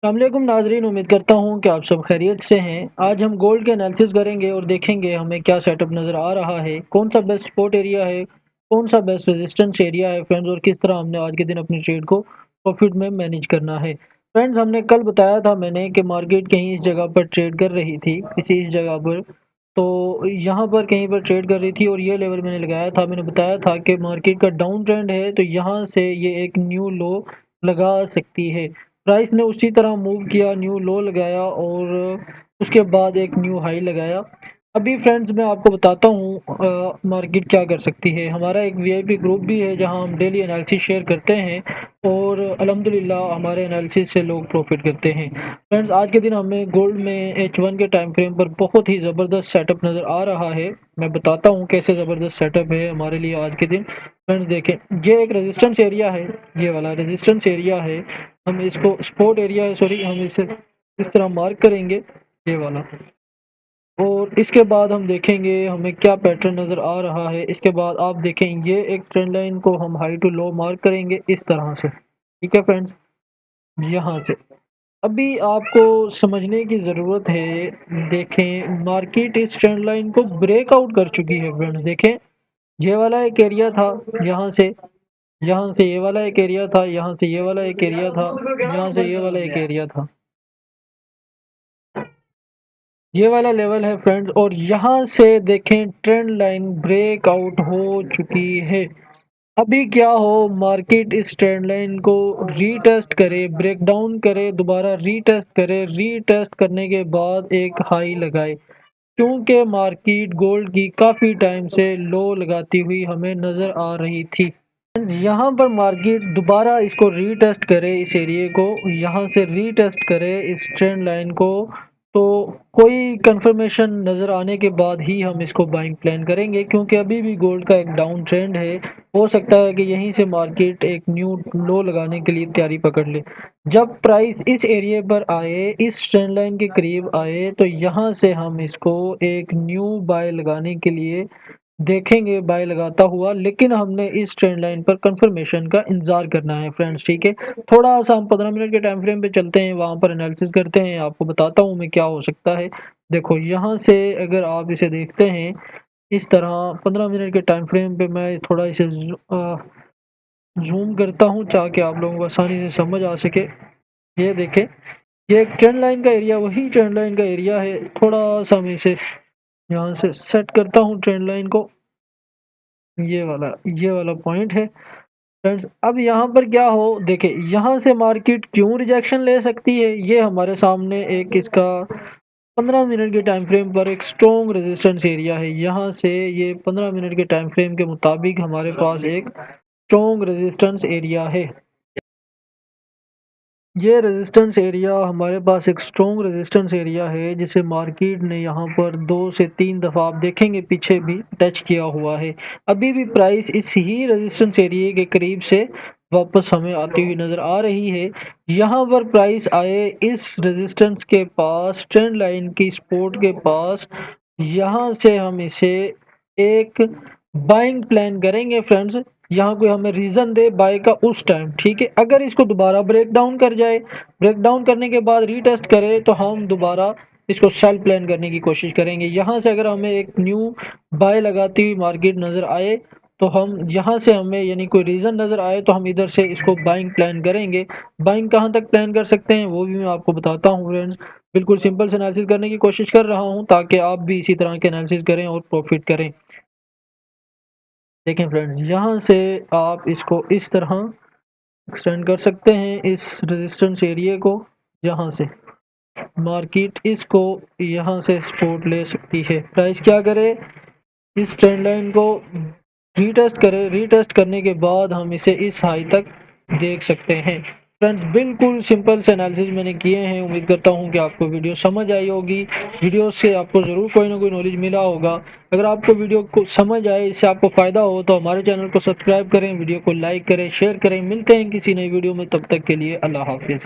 अस्सलामुअलैकुम नाजरीन, उम्मीद करता हूँ कि आप सब खैरियत से हैं। आज हम गोल्ड के एनालिसिस करेंगे और देखेंगे हमें क्या सेटअप नज़र आ रहा है, कौन सा बेस्ट सपोर्ट एरिया है, कौन सा बेस्ट रेजिस्टेंस एरिया है फ्रेंड्स, और किस तरह हमने आज के दिन अपनी ट्रेड को प्रॉफिट में मैनेज करना है। फ्रेंड्स, हमने कल बताया था मैंने कि मार्केट कहीं इस जगह पर ट्रेड कर रही थी, किसी इस जगह पर, तो यहाँ पर कहीं पर ट्रेड कर रही थी और ये लेवल मैंने लगाया था। मैंने बताया था कि मार्केट का डाउन ट्रेंड है तो यहाँ से ये एक न्यू लो लगा सकती है। प्राइस ने उसी तरह मूव किया, न्यू लो लगाया और उसके बाद एक न्यू हाई लगाया। अभी फ्रेंड्स मैं आपको बताता हूँ मार्केट क्या कर सकती है। हमारा एक वीआईपी ग्रुप भी है जहाँ हम डेली एनालिसिस शेयर करते हैं और अल्हम्दुलिल्लाह हमारे एनालिसिस से लोग प्रॉफिट करते हैं। फ्रेंड्स, आज के दिन हमें गोल्ड में H1 के टाइम फ्रेम पर बहुत ही ज़बरदस्त सेटअप नज़र आ रहा है। मैं बताता हूँ कैसे ज़बरदस्त सेटअप है हमारे लिए आज के दिन। फ्रेंड्स देखें, ये एक रेजिस्टेंस एरिया है, ये वाला रेजिस्टेंस एरिया है। हम इसको सपोर्ट एरिया है, सॉरी, हम इसे इस तरह मार्क करेंगे, ये वाला। और इसके बाद हम देखेंगे हमें क्या पैटर्न नज़र आ रहा है। इसके बाद आप देखें, ये एक ट्रेंड लाइन को हम हाई टू लो मार्क करेंगे इस तरह से, ठीक है फ्रेंड्स, यहाँ से। अभी आपको समझने की ज़रूरत है। देखें, मार्केट इस ट्रेंड लाइन को ब्रेकआउट कर चुकी है फ्रेंड्स। देखें, ये वाला एक एरिया था, यहाँ से ये वाला एक एरिया था, यहाँ से ये वाला एक एरिया था, यहाँ से ये वाला एक एरिया था, ये वाला लेवल है फ्रेंड्स। और यहाँ से देखें, ट्रेंड लाइन ब्रेकआउट हो चुकी है। अभी क्या हो, मार्केट इस ट्रेंड लाइन को रीटेस्ट करे, ब्रेक डाउन करे, दोबारा रीटेस्ट करे, रीटेस्ट करने के बाद एक हाई लगाए, क्योंकि मार्केट गोल्ड की काफ़ी टाइम से लो लगाती हुई हमें नज़र आ रही थी। यहाँ पर मार्केट दोबारा इसको रीटेस्ट करे, इस एरिया को यहाँ से रीटेस्ट करे, इस ट्रेंड लाइन को, तो कोई कंफर्मेशन नज़र आने के बाद ही हम इसको बाइंग प्लान करेंगे, क्योंकि अभी भी गोल्ड का एक डाउन ट्रेंड है। हो सकता है कि यहीं से मार्केट एक न्यू लो लगाने के लिए तैयारी पकड़ ले। जब प्राइस इस एरिया पर आए, इस ट्रेंड लाइन के करीब आए, तो यहाँ से हम इसको एक न्यू बाय लगाने के लिए देखेंगे, बाय लगाता हुआ। लेकिन हमने इस ट्रेंड लाइन पर कंफर्मेशन का इंतजार करना है फ्रेंड्स, ठीक है। थोड़ा सा हम 15 मिनट के टाइम फ्रेम पे चलते हैं, वहां पर एनालिसिस करते हैं, आपको बताता हूँ मैं क्या हो सकता है। देखो, यहाँ से अगर आप इसे देखते हैं इस तरह 15 मिनट के टाइम फ्रेम पे, मैं थोड़ा इसे जूम करता हूँ ताकि आप लोगों को आसानी से समझ आ सके। ये देखें, ये एक ट्रेंड लाइन का एरिया, वही ट्रेंड लाइन का एरिया है। थोड़ा सा मैं इसे यहाँ से सेट करता हूँ ट्रेंड लाइन को, ये वाला पॉइंट है फ्रेंड्स। अब यहाँ पर क्या हो, देखें, यहाँ से मार्केट क्यों रिजेक्शन ले सकती है, ये हमारे सामने एक इसका 15 मिनट के टाइम फ्रेम पर एक स्ट्रॉन्ग रेजिस्टेंस एरिया है। यहाँ से ये 15 मिनट के टाइम फ्रेम के मुताबिक हमारे पास एक स्ट्रॉन्ग रेजिस्टेंस एरिया है। ये रेजिस्टेंस एरिया हमारे पास एक स्ट्रॉन्ग रेजिस्टेंस एरिया है, जिसे मार्केट ने यहाँ पर 2 से 3 दफ़ा, आप देखेंगे पीछे भी टच किया हुआ है। अभी भी प्राइस इस ही रेजिस्टेंस एरिया के करीब से वापस हमें आती हुई नज़र आ रही है। यहाँ पर प्राइस आए इस रेजिस्टेंस के पास, ट्रेंड लाइन की सपोर्ट के पास, यहाँ से हम इसे एक बाइंग प्लान करेंगे फ्रेंड्स। यहाँ कोई हमें रीज़न दे बाय का उस टाइम, ठीक है। अगर इसको दोबारा ब्रेक डाउन कर जाए, ब्रेक डाउन करने के बाद रीटेस्ट करे, तो हम दोबारा इसको सेल प्लान करने की कोशिश करेंगे। यहाँ से अगर हमें एक न्यू बाय लगाती हुई मार्केट नज़र आए, तो हम यहाँ से, हमें यानी कोई रीज़न नज़र आए, तो हम इधर से इसको बाइंग प्लान करेंगे। बाइंग कहाँ तक प्लान कर सकते हैं वो भी मैं आपको बताता हूँ फ्रेंड्स। बिल्कुल सिंपल से एनालिसिस करने की कोशिश कर रहा हूँ ताकि आप भी इसी तरह के एनालिसिस करें और प्रॉफिट करें। देखें फ्रेंड्स, यहाँ से आप इसको इस तरह एक्सटेंड कर सकते हैं, इस रेजिस्टेंस एरिया को। यहाँ से मार्केट इसको यहाँ से सपोर्ट ले सकती है। प्राइस क्या करे, इस ट्रेंड लाइन को रीटेस्ट करे, रीटेस्ट करने के बाद हम इसे इस हाई तक देख सकते हैं। फ्रेंड्स, बिल्कुल सिंपल से एनालिसिस मैंने किए हैं। उम्मीद करता हूं कि आपको वीडियो समझ आई होगी। वीडियो से आपको ज़रूर कोई ना कोई नॉलेज मिला होगा। अगर आपको वीडियो को समझ आए, इससे आपको फ़ायदा हो, तो हमारे चैनल को सब्सक्राइब करें, वीडियो को लाइक करें, शेयर करें। मिलते हैं किसी नई वीडियो में, तब तक के लिए अल्लाह हाफिज़।